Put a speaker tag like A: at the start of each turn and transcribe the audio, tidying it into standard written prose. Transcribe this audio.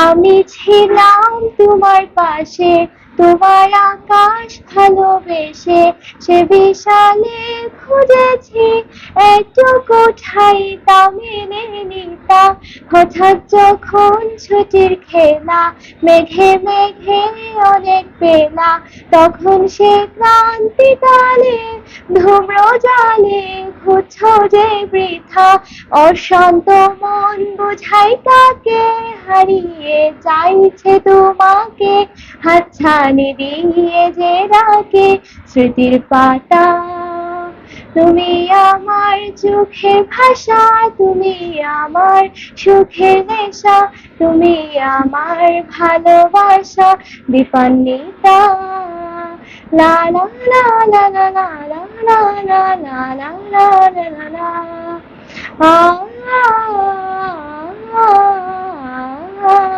A: আমি ছিলাম তোমার পাশে, তোমার আকাশ ভালোবেসে, সে বিশালে খুঁজেছি একটুকু ঠাই তা মেনে নিতাম। হঠাৎ যখন ছুটির খেলা, মেঘে মেঘে অনেক বেলা, তখন সে ক্লান্তি কালে ধূম্র জালে খুঁজছ যে বৃথা। অশান্ত মন বোঝাই কাকে হারিয়ে চাইছে তোমাকে, হাতছানি দিয়ে যে ডাকে স্মৃতির পাতা। তুমি আমার চোখের ভাষা, তুমি আমার সুখের নেশা, তুমি আমার ভালোবাসা দীপান্বিতা। লা লা লা লা লা লা লা লা লা লা লা লা লা লা। আ আ আ আ আ